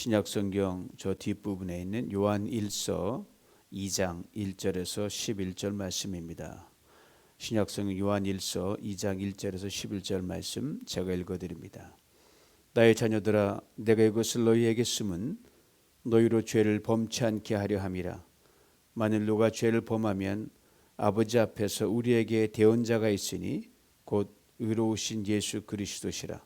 신약성경 저 뒷부분에 있는 요한 1서 2장 1절에서 11절 말씀입니다. 신약성경 요한 1서 2장 1절에서 11절 말씀 제가 읽어드립니다. 나의 자녀들아, 내가 이것을 너희에게 쓰면 너희로 죄를 범치 않게 하려 함이라. 만일 누가 죄를 범하면 아버지 앞에서 우리에게 대언자가 있으니 곧 의로우신 예수 그리스도시라.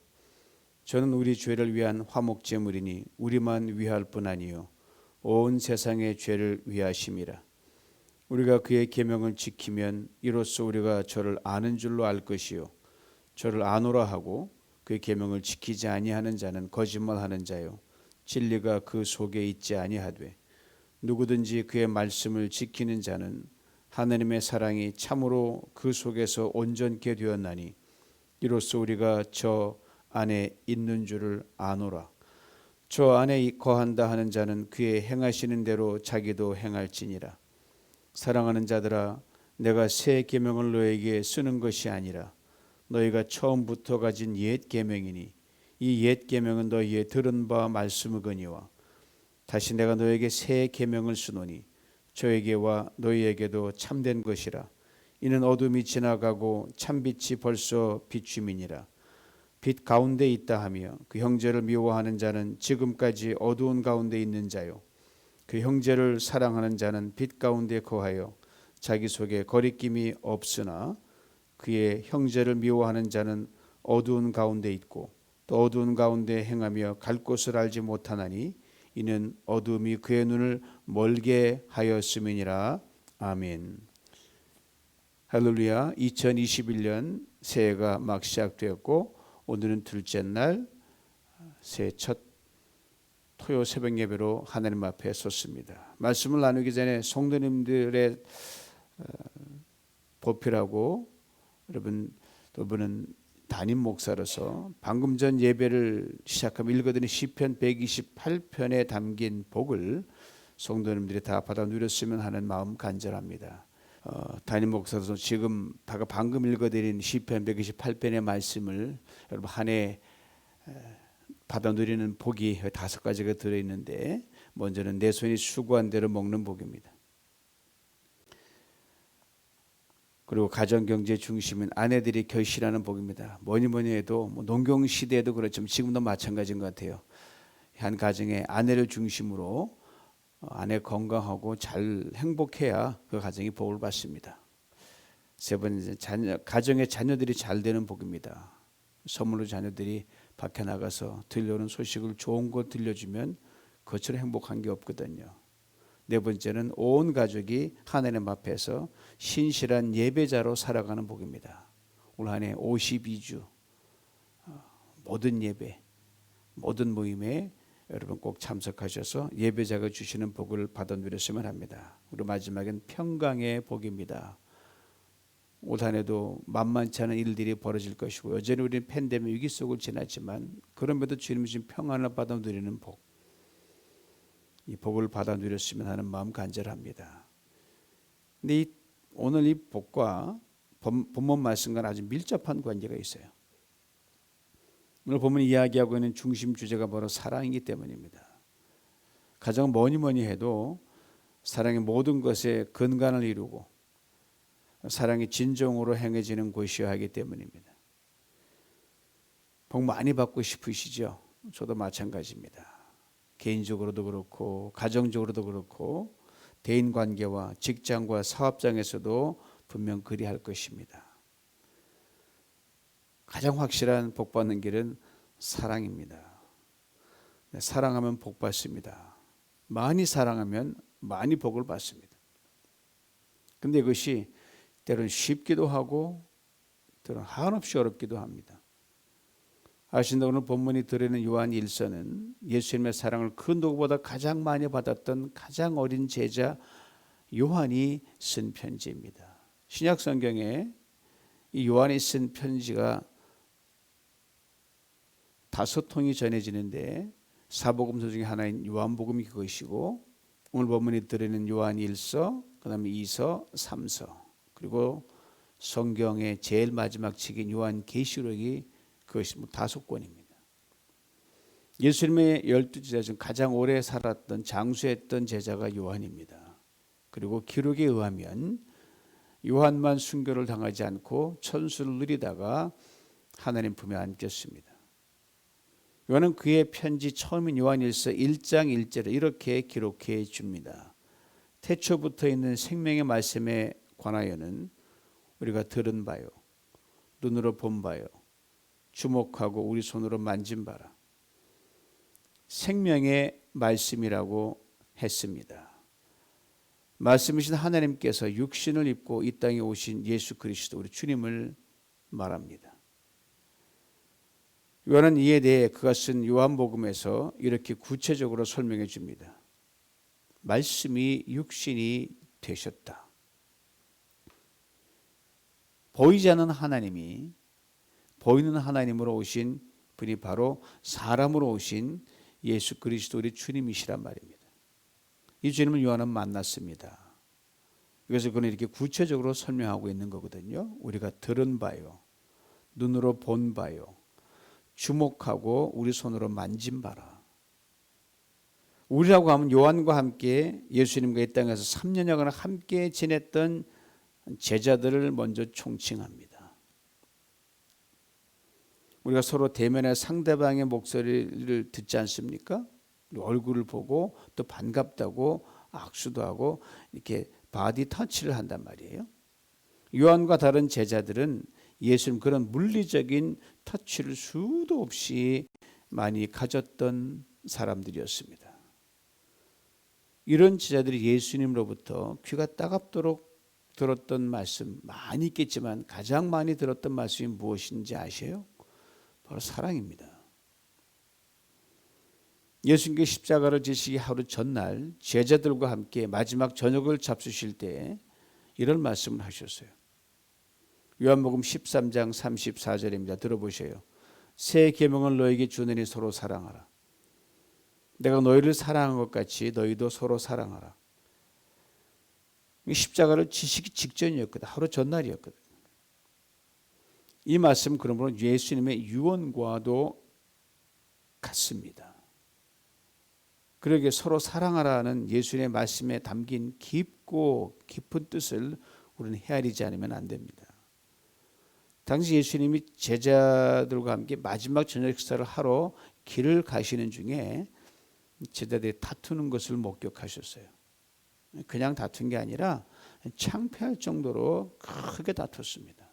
저는 우리 죄를 위한 화목제물이니 우리만 위할 뿐 아니요 온 세상의 죄를 위하심이라. 우리가 그의 계명을 지키면 이로써 우리가 저를 아는 줄로 알 것이요 저를 아노라 하고 그의 계명을 지키지 아니하는 자는 거짓말하는 자요 진리가 그 속에 있지 아니하되 누구든지 그의 말씀을 지키는 자는 하나님의 사랑이 참으로 그 속에서 온전케 되었나니 이로써 우리가 저 안에 있는 줄을 아노라. 저 안에 거한다 하는 자는 그의 행하시는 대로 자기도 행할지니라. 사랑하는 자들아, 내가 새 계명을 너에게 쓰는 것이 아니라 너희가 처음부터 가진 옛 계명이니 이 옛 계명은 너희의 들은 바 말씀이거니와 다시 내가 너에게 새 계명을 쓰노니 저에게와 너희에게도 참된 것이라. 이는 어둠이 지나가고 참빛이 벌써 비춤이니라. 빛 가운데 있다 하며 그 형제를 미워하는 자는 지금까지 어두운 가운데 있는 자요 그 형제를 사랑하는 자는 빛 가운데 거하여 자기 속에 거리낌이 없으나 그의 형제를 미워하는 자는 어두운 가운데 있고 또 어두운 가운데 행하며 갈 곳을 알지 못하나니 이는 어둠이 그의 눈을 멀게 하였음이니라. 아멘. 할렐루야. 2021년 새해가 막 시작되었고 오늘은 둘째 날 새해 첫 토요 새벽 예배로 하나님 앞에 섰습니다. 말씀을 나누기 전에 성도님들의 보필하고 여러분 두 분은 담임 목사로서 방금 전 예배를 시작하면 읽어드린 시편 128편에 담긴 복을 성도님들이 다 받아 누렸으면 하는 마음 간절합니다. 담임 목사로서 지금 방금 읽어드린 시편 128편의 말씀을 여러분 한 해 받아 누리는 복이 5가지가 들어있는데 먼저는 내 손이 수고한 대로 먹는 복입니다. 그리고 가정경제 중심인 아내들이 결실하는 복입니다. 뭐니 해도 농경 시대에도 그렇지만 지금도 마찬가지인 것 같아요. 한 가정의 아내를 중심으로 아내 건강하고 잘 행복해야 그 가정이 복을 받습니다. 세 번째, 가정의 자녀들이 잘 되는 복입니다. 선물로 자녀들이 밖에 나가서 들려오는 소식을 좋은 거 들려주면 그것처럼 행복한 게 없거든요. 네 번째는 온 가족이 하나님 앞에서 신실한 예배자로 살아가는 복입니다. 올 한 해 52주 모든 예배, 모든 모임에 여러분 꼭 참석하셔서 예배자가 주시는 복을 받아 누렸으면 합니다. 그리고 마지막엔 평강의 복입니다. 올 한 해도 만만치 않은 일들이 벌어질 것이고 여전히 우리는 팬데믹 위기 속을 지났지만 그럼에도 주님이 주신 평안을 받아 누리는 복, 이 복을 받아 누렸으면 하는 마음 간절합니다. 근데 오늘 이 복과 본문 말씀과는 아주 밀접한 관계가 있어요. 오늘 본문 이야기하고 있는 중심 주제가 바로 사랑이기 때문입니다. 가정 뭐니 해도 사랑의 모든 것에 근간을 이루고 사랑이 진정으로 행해지는 곳이어야 하기 때문입니다. 복 많이 받고 싶으시죠? 저도 마찬가지입니다. 개인적으로도 그렇고 가정적으로도 그렇고 대인관계와 직장과 사업장에서도 분명 그리할 것입니다. 가장 확실한 복 받는 길은 사랑입니다. 사랑하면 복 받습니다. 많이 사랑하면 많이 복을 받습니다. 그런데 이것이 때로는 쉽기도 하고 때로는 한없이 어렵기도 합니다. 아신다 오늘 본문이 들어있는 요한 1서는 예수님의 사랑을 그 누구보다 가장 많이 받았던 가장 어린 제자 요한이 쓴 편지입니다. 신약 성경에 이 요한이 쓴 편지가 5통이 전해지는데 사복음서 중에 하나인 요한복음이 그것이고 오늘 본문이 들어있는 요한 1서, 그 다음에 2서, 3서 그리고 성경의 제일 마지막 책인 요한 계시록이 그것이 5권입니다. 예수님의 12제자 중 가장 오래 살았던 장수했던 제자가 요한입니다. 그리고 기록에 의하면 요한만 순교를 당하지 않고 천수를 누리다가 하나님 품에 안겼습니다. 요한은 그의 편지 처음인 요한일서 1장 1절에 이렇게 기록해 줍니다. 태초부터 있는 생명의 말씀에 관하여는 우리가 들은 바요, 눈으로 본 바요, 주목하고 우리 손으로 만진 바라. 생명의 말씀이라고 했습니다. 말씀이신 하나님께서 육신을 입고 이 땅에 오신 예수 그리스도 우리 주님을 말합니다. 요한은 이에 대해 그가 쓴 요한복음에서 이렇게 구체적으로 설명해 줍니다. 말씀이 육신이 되셨다. 보이지 않는 하나님이 보이는 하나님으로 오신 분이 바로 사람으로 오신 예수 그리스도 우리 주님이시란 말입니다. 이 주님을 요한은 만났습니다. 그래서 그는 이렇게 구체적으로 설명하고 있는 거거든요. 우리가 들은 바요, 눈으로 본 바요, 주목하고 우리 손으로 만진 바라. 우리라고 하면 요한과 함께 예수님과 이 땅에서 3년여간 함께 지냈던 제자들을 먼저 총칭합니다. 우리가 서로 대면에 상대방의 목소리를 듣지 않습니까? 얼굴을 보고 또 반갑다고 악수도 하고 이렇게 바디 터치를 한단 말이에요. 요한과 다른 제자들은 예수님 그런 물리적인 터치를 수도 없이 많이 가졌던 사람들이었습니다. 이런 제자들이 예수님으로부터 귀가 따갑도록 들었던 말씀 많이 있겠지만 가장 많이 들었던 말씀이 무엇인지 아세요? 바로 사랑입니다. 예수님께 십자가를 지시기 하루 전날 제자들과 함께 마지막 저녁을 잡수실 때 이런 말씀을 하셨어요. 요한복음 13장 34절입니다. 들어보세요. 새 계명을 너에게 주노니 서로 사랑하라. 내가 너희를 사랑한 것 같이 너희도 서로 사랑하라. 십자가를 지시기 직전이었거든. 하루 전날이었거든. 이 말씀 그러므로 예수님의 유언과도 같습니다. 그러게 서로 사랑하라는 예수님의 말씀에 담긴 깊고 깊은 뜻을 우리는 헤아리지 않으면 안 됩니다. 당시 예수님이 제자들과 함께 마지막 저녁 식사를 하러 길을 가시는 중에 제자들이 다투는 것을 목격하셨어요. 그냥 다툰 게 아니라 창피할 정도로 크게 다퉜습니다.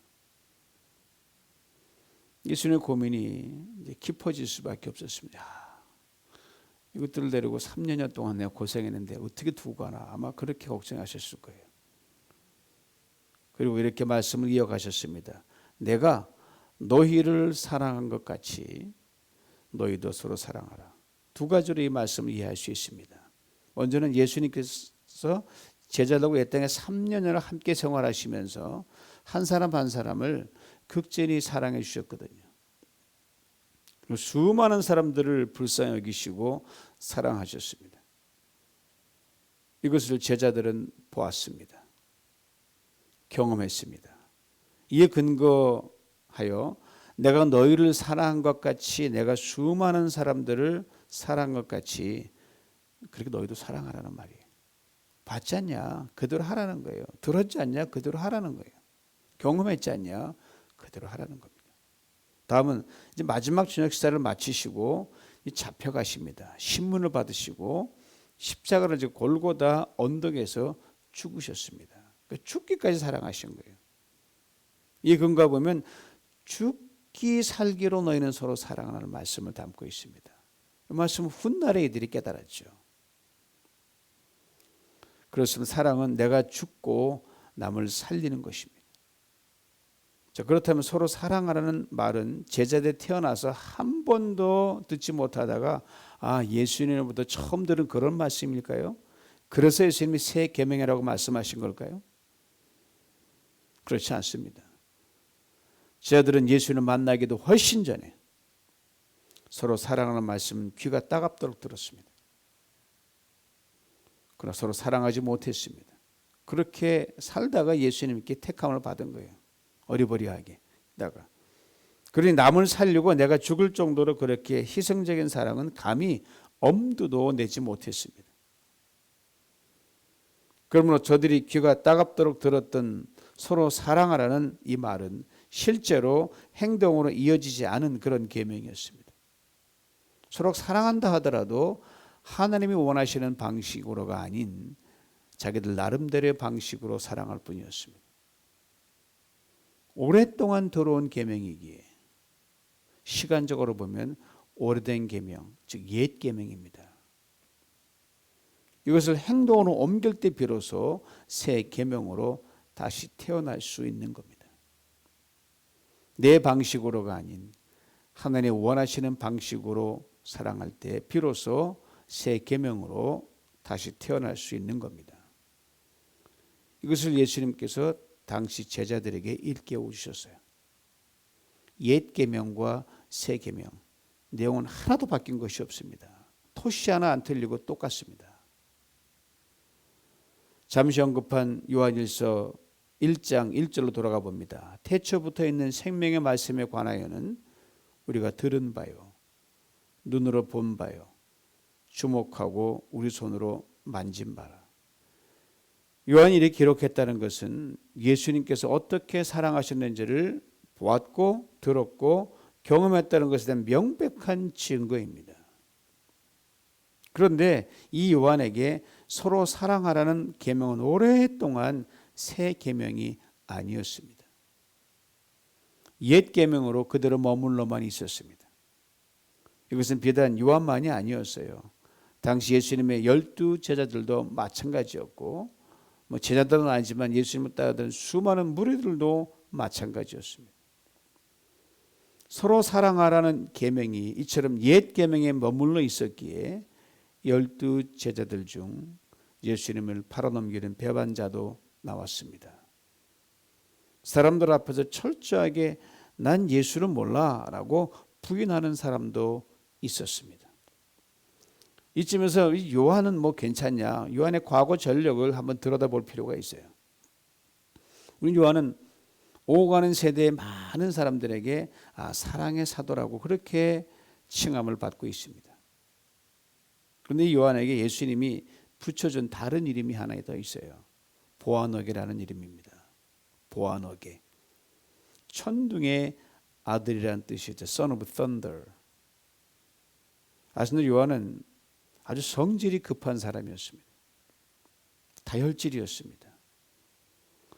예수님의 고민이 이제 깊어질 수밖에 없었습니다. 이것들을 데리고 3년여 동안 내가 고생했는데 어떻게 두고 가나 아마 그렇게 걱정하셨을 거예요. 그리고 이렇게 말씀을 이어가셨습니다. 내가 너희를 사랑한 것 같이 너희도 서로 사랑하라. 두 가지로 이 말씀을 이해할 수 있습니다. 먼저는 예수님께서 제자들과 이 땅에 3년을 함께 생활하시면서 한 사람 한 사람을 극진히 사랑해 주셨거든요. 수많은 사람들을 불쌍히 여기시고 사랑하셨습니다. 이것을 제자들은 보았습니다. 경험했습니다. 이에 근거하여 내가 너희를 사랑한 것 같이 내가 수많은 사람들을 사랑한 것 같이 그렇게 너희도 사랑하라는 말이에요. 봤지 않냐? 그대로 하라는 거예요. 들었지 않냐? 그대로 하라는 거예요. 경험했지 않냐? 그대로 하라는 겁니다. 다음은 이제 마지막 저녁 식사를 마치시고 잡혀가십니다. 신문을 받으시고 십자가를 이제 골고다 언덕에서 죽으셨습니다. 그러니까 죽기까지 사랑하신 거예요. 이 근거 보면 죽기 살기로 너희는 서로 사랑하는 말씀을 담고 있습니다. 이 말씀은 훗날에 이들이 깨달았죠. 그렇습니다. 사랑은 내가 죽고 남을 살리는 것입니다. 자, 그렇다면 서로 사랑하라는 말은 제자들이 태어나서 한 번도 듣지 못하다가 예수님으로부터 처음 들은 그런 말씀일까요? 그래서 예수님이 새 계명이라고 말씀하신 걸까요? 그렇지 않습니다. 제자들은 예수님을 만나기도 훨씬 전에 서로 사랑하는 말씀은 귀가 따갑도록 들었습니다. 그러나 서로 사랑하지 못했습니다. 그렇게 살다가 예수님께 택함을 받은 거예요. 어리버리하게 다가 그러니 남을 살리고 내가 죽을 정도로 그렇게 희생적인 사랑은 감히 엄두도 내지 못했습니다. 그러므로 저들이 귀가 따갑도록 들었던 서로 사랑하라는 이 말은 실제로 행동으로 이어지지 않은 그런 계명이었습니다. 서로 사랑한다 하더라도 하나님이 원하시는 방식으로가 아닌 자기들 나름대로의 방식으로 사랑할 뿐이었습니다. 오랫동안 들어온 계명이기에 시간적으로 보면 오래된 계명, 즉 옛 계명입니다. 이것을 행동으로 옮길 때 비로소 새 계명으로 다시 태어날 수 있는 겁니다. 내 방식으로가 아닌 하나님 원하시는 방식으로 사랑할 때 비로소 새 계명으로 다시 태어날 수 있는 겁니다. 이것을 예수님께서 당시 제자들에게 일깨워 주셨어요. 옛 계명과 새 계명, 내용은 하나도 바뀐 것이 없습니다. 토시 하나 안 틀리고 똑같습니다. 잠시 언급한 요한일서 1장 1절로 돌아가 봅니다. 태초부터 있는 생명의 말씀에 관하여는 우리가 들은 바요, 눈으로 본 바요, 주목하고 우리 손으로 만진 바라. 요한이 이렇게 기록했다는 것은 예수님께서 어떻게 사랑하셨는지를 보았고 들었고 경험했다는 것에 대한 명백한 증거입니다. 그런데 이 요한에게 서로 사랑하라는 계명은 오랫동안 새 계명이 아니었습니다. 옛 계명으로 그대로 머물러만 있었습니다. 이것은 비단 요한만이 아니었어요. 당시 예수님의 12 제자들도 마찬가지였고 제자들은 아니지만 예수님을 따르던 수많은 무리들도 마찬가지였습니다. 서로 사랑하라는 계명이 이처럼 옛 계명에 머물러 있었기에 12 제자들 중 예수님을 팔아넘기는 배반자도 나왔습니다. 사람들 앞에서 철저하게 난 예수를 몰라라고 부인하는 사람도 있었습니다. 이쯤에서 요한은 뭐 괜찮냐? 요한의 과거 전력을 한번 들여다볼 필요가 있어요. 우리 요한은 오가는 세대의 많은 사람들에게 사랑의 사도라고 그렇게 칭함을 받고 있습니다. 그런데 이 요한에게 예수님이 붙여준 다른 이름이 하나 더 있어요. 보아너게라는 이름입니다. 보아너게. 천둥의 아들이라는 뜻이죠. Son of Thunder. 아시는 요한은 아주 성질이 급한 사람이었습니다. 다혈질이었습니다.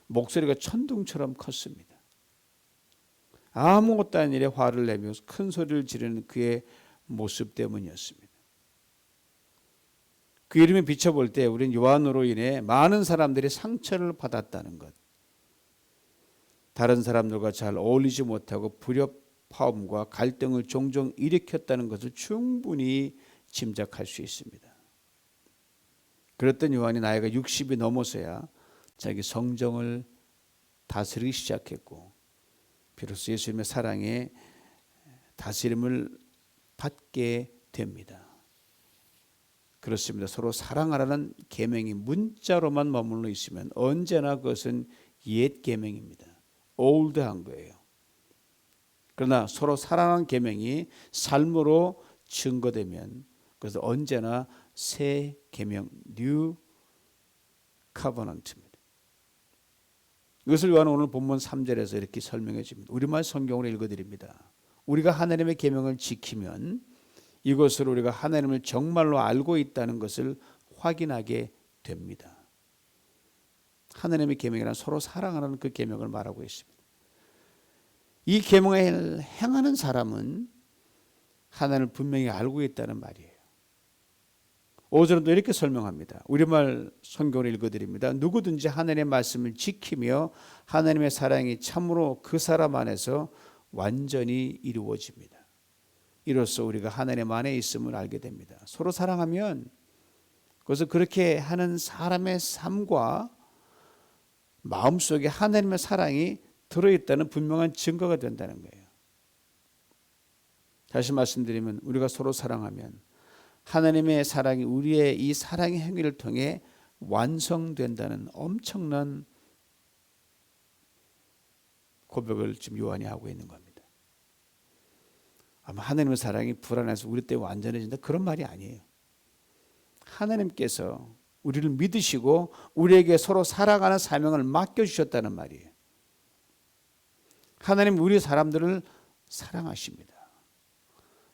목소리가 천둥처럼 컸습니다. 아무것도 아닌 일에 화를 내며 큰 소리를 지르는 그의 모습 때문이었습니다. 그 이름에 비춰볼 때 우리는 요한으로 인해 많은 사람들이 상처를 받았다는 것, 다른 사람들과 잘 어울리지 못하고 불협화음과 갈등을 종종 일으켰다는 것을 충분히 짐작할 수 있습니다. 그랬던 요한이 나이가 60이 넘어서야 자기 성정을 다스리기 시작했고 비로소 예수님의 사랑에 다스림을 받게 됩니다. 그렇습니다. 서로 사랑하라는 계명이 문자로만 머물러 있으면 언제나 그것은 옛 계명입니다. 올드한 거예요. 그러나 서로 사랑하는 계명이 삶으로 증거되면 그것은 언제나 새 계명, 뉴 커버넌트입니다. 이것을 요한은 오늘 본문 3절에서 이렇게 설명해 줍니다. 우리말 성경으로 읽어드립니다. 우리가 하나님의 계명을 지키면 이것으로 우리가 하나님을 정말로 알고 있다는 것을 확인하게 됩니다. 하나님의 계명이란 서로 사랑하는 그 계명을 말하고 있습니다. 이 계명을 행하는 사람은 하나님을 분명히 알고 있다는 말이에요. 5절은 또 이렇게 설명합니다. 우리말 성경을 읽어드립니다. 누구든지 하나님의 말씀을 지키며 하나님의 사랑이 참으로 그 사람 안에서 완전히 이루어집니다. 이로써 우리가 하나님 안에 있음을 알게 됩니다. 서로 사랑하면 그것을 그렇게 하는 사람의 삶과 마음속에 하나님의 사랑이 들어있다는 분명한 증거가 된다는 거예요. 다시 말씀드리면 우리가 서로 사랑하면 하나님의 사랑이 우리의 이 사랑의 행위를 통해 완성된다는 엄청난 고백을 지금 요한이 하고 있는 겁니다. 아마 하나님의 사랑이 불안해서 우리 때문에 완전해진다 그런 말이 아니에요. 하나님께서 우리를 믿으시고 우리에게 서로 살아가는 사명을 맡겨주셨다는 말이에요. 하나님 우리 사람들을 사랑하십니다.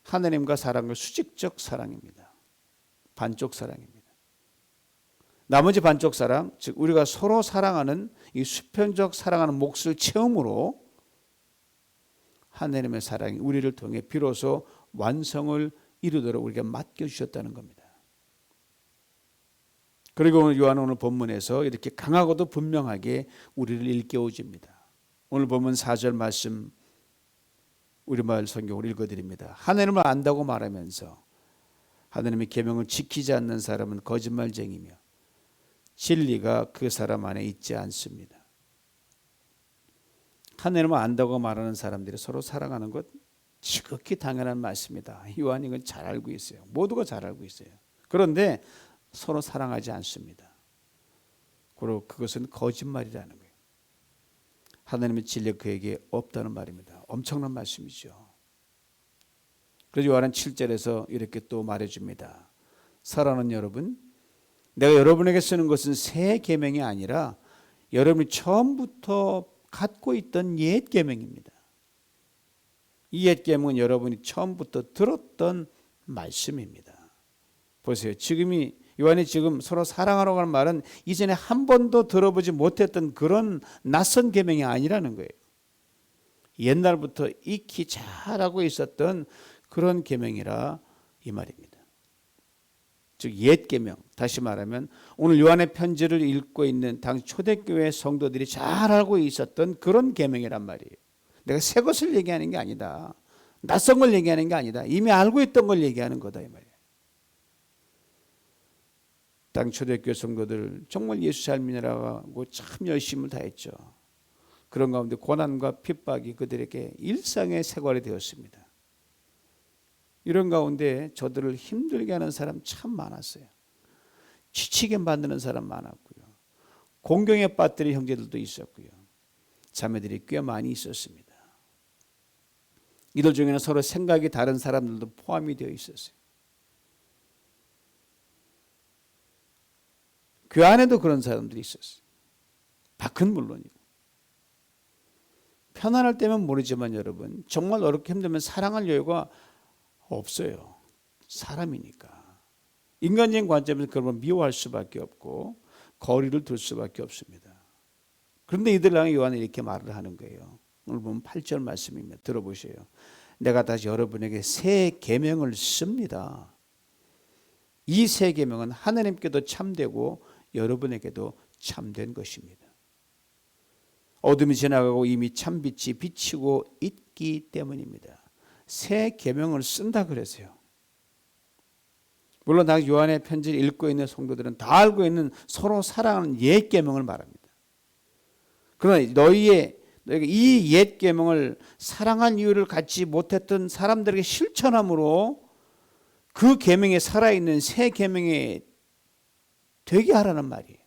하나님과 사랑은 수직적 사랑입니다. 반쪽 사랑입니다. 나머지 반쪽 사랑, 즉 우리가 서로 사랑하는 이 수평적 사랑하는 몫을 체험으로 하나님의 사랑이 우리를 통해 비로소 완성을 이루도록 우리가 맡겨주셨다는 겁니다. 그리고 오늘 요한 오늘 본문에서 이렇게 강하고도 분명하게 우리를 일깨워줍니다. 오늘 본문 4절 말씀 우리말 성경으로 읽어드립니다. 하나님을 안다고 말하면서 하나님의 계명을 지키지 않는 사람은 거짓말쟁이며 진리가 그 사람 안에 있지 않습니다. 하나님을 안다고 말하는 사람들이 서로 사랑하는 것 지극히 당연한 말씀이다. 요한이 이건 잘 알고 있어요. 모두가 잘 알고 있어요. 그런데 서로 사랑하지 않습니다. 그리고 그것은 거짓말이라는 거예요. 하나님의 진리가 그에게 없다는 말입니다. 엄청난 말씀이죠. 그래서 요한은 7절에서 이렇게 또 말해줍니다. 사랑하는 여러분, 내가 여러분에게 쓰는 것은 새 계명이 아니라 여러분이 처음부터 갖고 있던 옛 계명입니다. 이 옛 계명은 여러분이 처음부터 들었던 말씀입니다. 보세요. 요한이 지금 서로 사랑하라고 하는 말은 이전에 한 번도 들어보지 못했던 그런 낯선 계명이 아니라는 거예요. 옛날부터 익히 잘하고 있었던 그런 계명이라 이 말입니다. 즉 옛 계명, 다시 말하면 오늘 요한의 편지를 읽고 있는 당시 초대교회 성도들이 잘 알고 있었던 그런 계명이란 말이에요. 내가 새 것을 얘기하는 게 아니다. 낯선 걸 얘기하는 게 아니다. 이미 알고 있던 걸 얘기하는 거다 이 말이에요. 당 초대교회 성도들 정말 예수 잘 믿으라고 참 열심을 다했죠. 그런 가운데 고난과 핍박이 그들에게 일상의 생활이 되었습니다. 이런 가운데 저들을 힘들게 하는 사람 참 많았어요. 지치게 만드는 사람 많았고요. 공경에 빠뜨린 형제들도 있었고요. 자매들이 꽤 많이 있었습니다. 이들 중에는 서로 생각이 다른 사람들도 포함이 되어 있었어요. 그 안에도 그런 사람들이 있었어요. 밖은 물론이고. 편안할 때면 모르지만 여러분, 정말 어렵게 힘들면 사랑할 여유가 없어요. 사람이니까. 인간적인 관점에서 그러면 미워할 수밖에 없고 거리를 둘 수밖에 없습니다. 그런데 이들 향해 요한이 이렇게 말을 하는 거예요. 오늘 보면 8절 말씀입니다. 들어보세요. 내가 다시 여러분에게 새 계명을 씁니다. 이 새 계명은 하나님께도 참되고 여러분에게도 참된 것입니다. 어둠이 지나가고 이미 참빛이 비치고 있기 때문입니다. 새 계명을 쓴다 그랬어요. 물론 다 요한의 편지를 읽고 있는 성도들은 다 알고 있는 서로 사랑하는 옛 계명을 말합니다. 그러나 너희가 이 옛 계명을 사랑한 이유를 갖지 못했던 사람들에게 실천함으로 그 계명에 살아있는 새 계명에 되게 하라는 말이에요.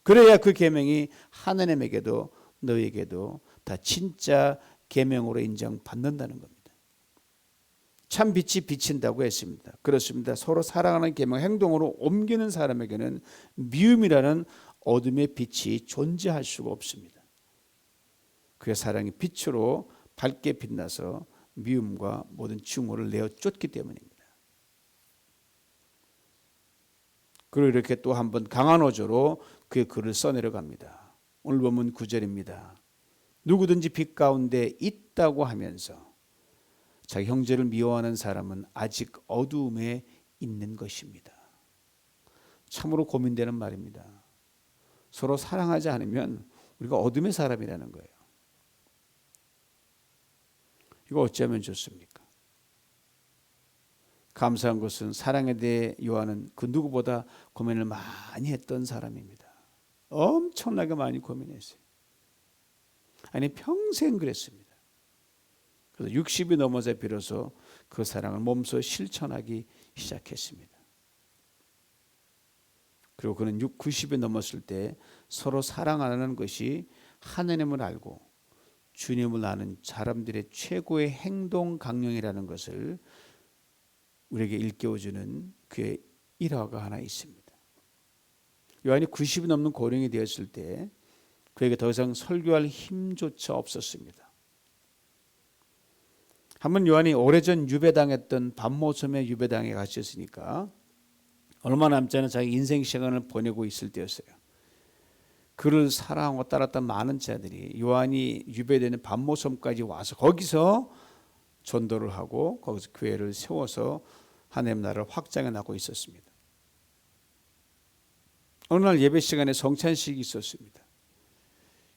그래야 그 계명이 하나님에게도 너에게도 다 진짜 계명으로 인정받는다는 겁니다. 참 빛이 비친다고 했습니다. 그렇습니다. 서로 사랑하는 계명 행동으로 옮기는 사람에게는 미움이라는 어둠의 빛이 존재할 수가 없습니다. 그의 사랑이 빛으로 밝게 빛나서 미움과 모든 증오를 내어 쫓기 때문입니다. 그리고 이렇게 또 한 번 강한 어조로 그의 글을 써내려갑니다. 오늘 본문 9절입니다. 누구든지 빛 가운데 있다고 하면서 자기 형제를 미워하는 사람은 아직 어두움에 있는 것입니다. 참으로 고민되는 말입니다. 서로 사랑하지 않으면 우리가 어둠의 사람이라는 거예요. 이거 어찌하면 좋습니까? 감사한 것은 사랑에 대해 요한은 그 누구보다 고민을 많이 했던 사람입니다. 엄청나게 많이 고민했어요. 아니 평생 그랬습니다. 그래서 60이 넘어서 비로소 그 사랑을 몸소 실천하기 시작했습니다. 그리고 그는 90이 넘었을 때 서로 사랑하는 것이 하나님을 알고 주님을 아는 사람들의 최고의 행동 강령이라는 것을 우리에게 일깨워주는 그의 일화가 하나 있습니다. 요한이 90이 넘는 고령이 되었을 때 그에게 더 이상 설교할 힘조차 없었습니다. 한번 요한이 오래전 유배당했던 반모섬에 유배당에 갇혔으니까 얼마 남지 않은 자기 인생 시간을 보내고 있을 때였어요. 그를 사랑하고 따랐던 많은 자들이 요한이 유배되는 반모섬까지 와서 거기서 전도를 하고 거기서 교회를 세워서 하나님 나라를 확장해 나가고 있었습니다. 어느 날 예배 시간에 성찬식이 있었습니다.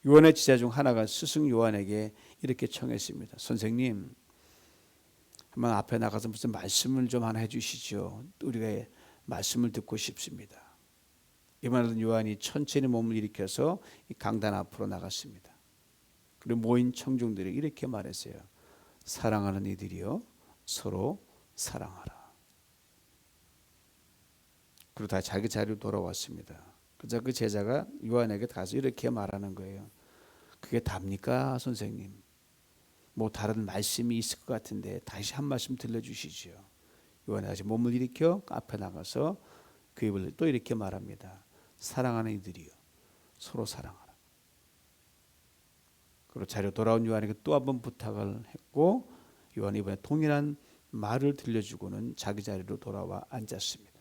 요한의 제자 중 하나가 스승 요한에게 이렇게 청했습니다. 선생님, 한번 앞에 나가서 무슨 말씀을 좀 하나 해주시죠. 우리가 말씀을 듣고 싶습니다. 이번에는 요한이 천천히 몸을 일으켜서 이 강단 앞으로 나갔습니다. 그리고 모인 청중들이 이렇게 말했어요. 사랑하는 이들이여 서로 사랑하라. 그리고 다 자기 자리로 돌아왔습니다. 그래서 그 제자가 요한에게 가서 이렇게 말하는 거예요. 그게 답니까 선생님? 뭐 다른 말씀이 있을 것 같은데 다시 한 말씀 들려주시지요. 요한이 다시 몸을 일으켜 앞에 나가서 그 입을 또 이렇게 말합니다. 사랑하는 이들이요 서로 사랑하라. 그리고 자리로 돌아온 요한에게 또 한 번 부탁을 했고 요한이 이번에 동일한 말을 들려주고는 자기 자리로 돌아와 앉았습니다.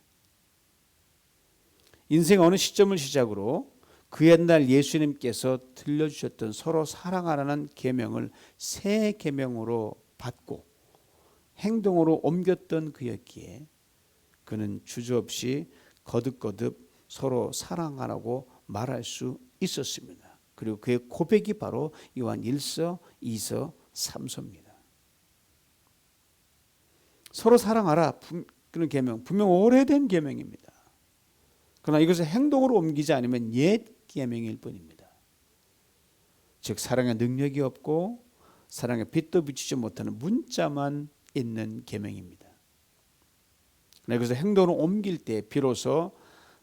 인생 어느 시점을 시작으로 그 옛날 예수님께서 들려주셨던 서로 사랑하라는 계명을 새 계명으로 받고 행동으로 옮겼던 그였기에 그는 주저없이 거듭거듭 서로 사랑하라고 말할 수 있었습니다. 그리고 그의 고백이 바로 요한 1서, 2서, 3서입니다. 서로 사랑하라 그런 계명 분명 오래된 계명입니다. 그러나 이것을 행동으로 옮기지 않으면 옛 계명일 뿐입니다. 즉 사랑의 능력이 없고 사랑의 빛도 비추지 못하는 문자만 있는 계명입니다. 그러나 이것을 행동으로 옮길 때 비로소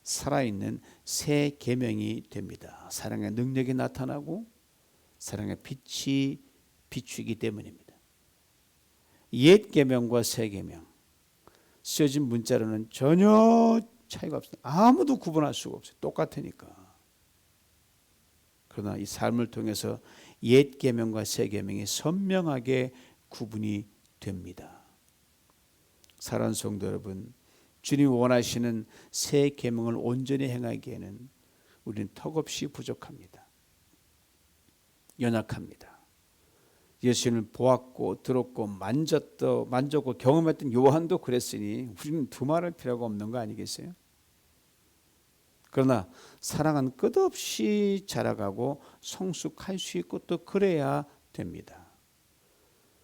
살아있는 새 계명이 됩니다. 사랑의 능력이 나타나고 사랑의 빛이 비추기 때문입니다. 옛 계명과 새 계명 쓰여진 문자로는 전혀 차이가 없습니다. 아무도 구분할 수가 없어요. 똑같으니까. 그러나 이 삶을 통해서 옛 계명과 새 계명이 선명하게 구분이 됩니다. 사랑하는 성도 여러분, 주님이 원하시는 새 계명을 온전히 행하기에는 우리는 턱없이 부족합니다. 연약합니다. 예수님을 보았고 들었고 만졌고 경험했던 요한도 그랬으니 우리는 두말할 필요가 없는 거 아니겠어요? 그러나 사랑은 끝없이 자라가고 성숙할 수 있고 또 그래야 됩니다.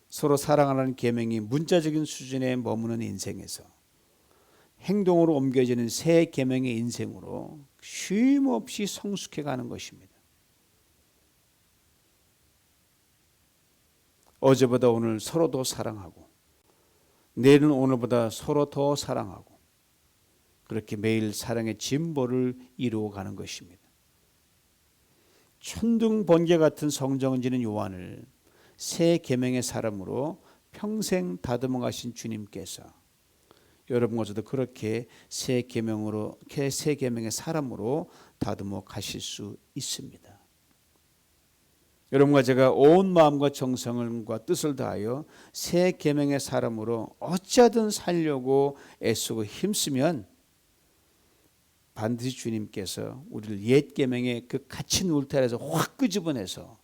서로 사랑하라는 계명이 문자적인 수준에 머무는 인생에서 행동으로 옮겨지는 새 계명의 인생으로 쉼 없이 성숙해가는 것입니다. 어제보다 오늘 서로 더 사랑하고 내일은 오늘보다 서로 더 사랑하고 그렇게 매일 사랑의 진보를 이루어가는 것입니다. 천둥 번개 같은 성정을 지닌 요한을 새 계명의 사람으로 평생 다듬어 가신 주님께서 여러분과 저도 그렇게 새 계명의 사람으로 다듬어 가실 수 있습니다. 여러분과 제가 온 마음과 정성과 뜻을 다하여 새 계명의 사람으로 어찌하든 살려고 애쓰고 힘쓰면 반드시 주님께서 우리를 옛 계명의 그 갇힌 울타리에서 확 끄집어내서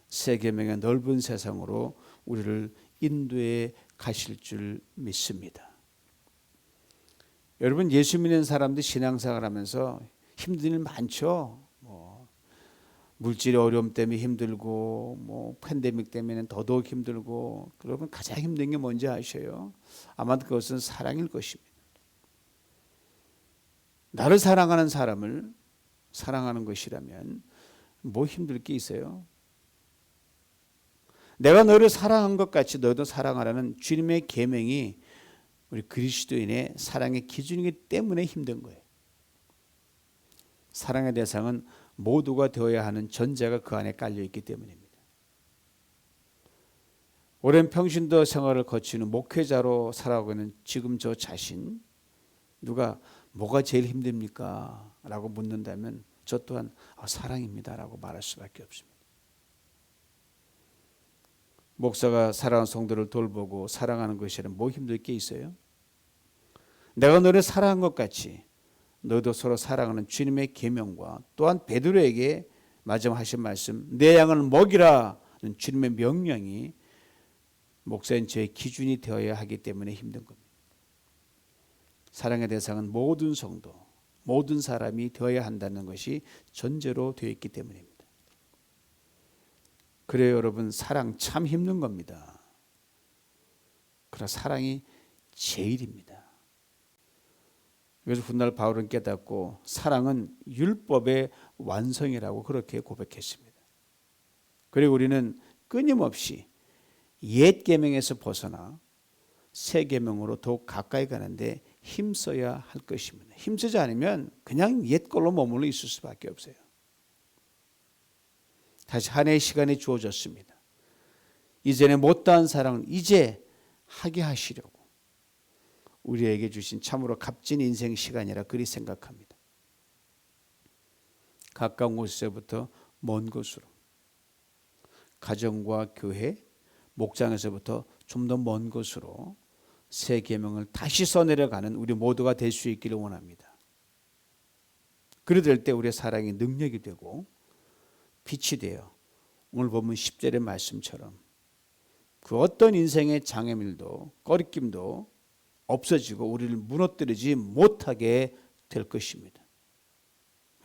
새 계명의 넓은 세상으로 우리를 인도해 가실 줄 믿습니다. 여러분, 예수 믿는 사람들 신앙생활 하면서 힘든 일 많죠. 물질의 어려움 때문에 힘들고 팬데믹 때문에 더더욱 힘들고 그러면 가장 힘든 게 뭔지 아셔요? 아마도 그것은 사랑일 것입니다. 나를 사랑하는 사람을 사랑하는 것이라면 뭐 힘들 게 있어요? 내가 너를 사랑한 것 같이 너도 사랑하라는 주님의 계명이 우리 그리스도인의 사랑의 기준이기 때문에 힘든 거예요. 사랑의 대상은 모두가 되어야 하는 전제가 그 안에 깔려 있기 때문입니다. 오랜 평신도 생활을 거치는 목회자로 살아가고 있는 지금 저 자신, 누가 뭐가 제일 힘듭니까? 라고 묻는다면 저 또한 사랑입니다 라고 말할 수밖에 없습니다. 목사가 사랑하는 성도를 돌보고 사랑하는 것이란 뭐 힘들 게 있어요? 내가 너를 사랑한 것 같이 너도 서로 사랑하는 주님의 계명과 또한 베드로에게 마지막 하신 말씀, 내 양을 먹이라는 주님의 명령이 목사인 저의 기준이 되어야 하기 때문에 힘든 겁니다. 사랑의 대상은 모든 성도, 모든 사람이 되어야 한다는 것이 전제로 되어 있기 때문입니다. 그래요, 여러분, 사랑 참 힘든 겁니다. 그러나 사랑이 제일입니다. 그래서 훗날 바울은 깨닫고 사랑은 율법의 완성이라고 그렇게 고백했습니다. 그리고 우리는 끊임없이 옛 계명에서 벗어나 새 계명으로 더욱 가까이 가는데 힘써야 할 것입니다. 힘쓰지 않으면 그냥 옛 걸로 머물러 있을 수밖에 없어요. 다시 한 해의 시간이 주어졌습니다. 이전에 못다한 사랑을 이제 하게 하시려고 우리에게 주신 참으로 값진 인생 시간이라 그리 생각합니다. 가까운 곳에서부터 먼 곳으로, 가정과 교회, 목장에서부터 좀 더 먼 곳으로 새 계명을 다시 써내려가는 우리 모두가 될 수 있기를 원합니다. 그리 될 때 우리의 사랑이 능력이 되고 빛이 되어 오늘 본문 10절의 말씀처럼 그 어떤 인생의 장애물도 꺼리낌도 없어지고 우리를 무너뜨리지 못하게 될 것입니다.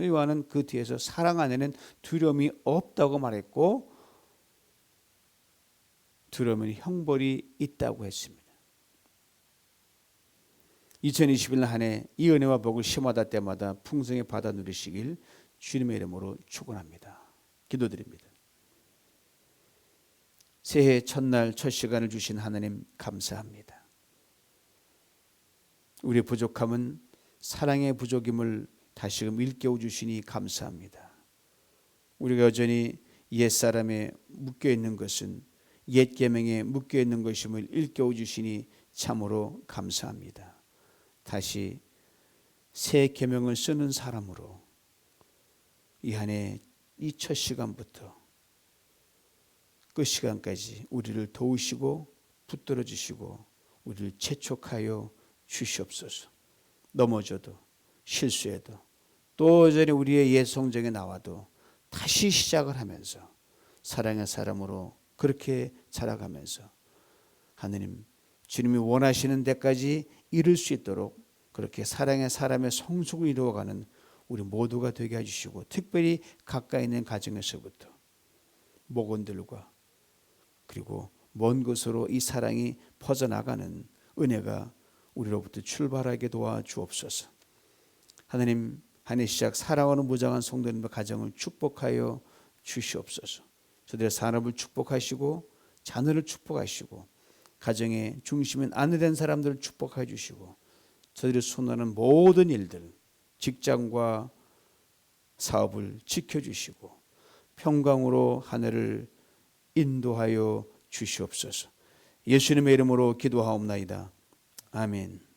요한은 그 뒤에서 사랑 안에는 두려움이 없다고 말했고 두려움은 형벌이 있다고 했습니다. 2021년 한 해 이 은혜와 복을 시마다 때마다 풍성히 받아 누리시길 주님의 이름으로 축원합니다. 기도드립니다. 새해 첫날 첫 시간을 주신 하나님 감사합니다. 우리의 부족함은 사랑의 부족임을 다시금 일깨워 주시니 감사합니다. 우리가 여전히 옛사람에 묶여있는 것은 옛 계명에 묶여있는 것임을 일깨워 주시니 참으로 감사합니다. 다시 새 계명을 쓰는 사람으로 이 한 해 이 첫 시간부터 끝 시간까지 우리를 도우시고 붙들어 주시고 우리를 재촉하여 주시옵소서. 넘어져도 실수해도 또 여전히 우리의 옛 성정에 나와도 다시 시작을 하면서 사랑의 사람으로 그렇게 자라가면서 하느님 주님이 원하시는 데까지 이룰 수 있도록 그렇게 사랑의 사람의 성숙을 이루어가는 우리 모두가 되게 해주시고 특별히 가까이 있는 가정에서부터 목원들과 그리고 먼 곳으로 이 사랑이 퍼져나가는 은혜가 우리로부터 출발하게 도와주옵소서. 하나님 한 해 시작 사랑하는 무장한 성도님의 가정을 축복하여 주시옵소서. 저들의 산업을 축복하시고 자녀를 축복하시고 가정의 중심인 아내 된 사람들을 축복해 주시고 저들이 손하는 모든 일들 직장과 사업을 지켜주시고 평강으로 한 해를 인도하여 주시옵소서. 예수님의 이름으로 기도하옵나이다. 아멘.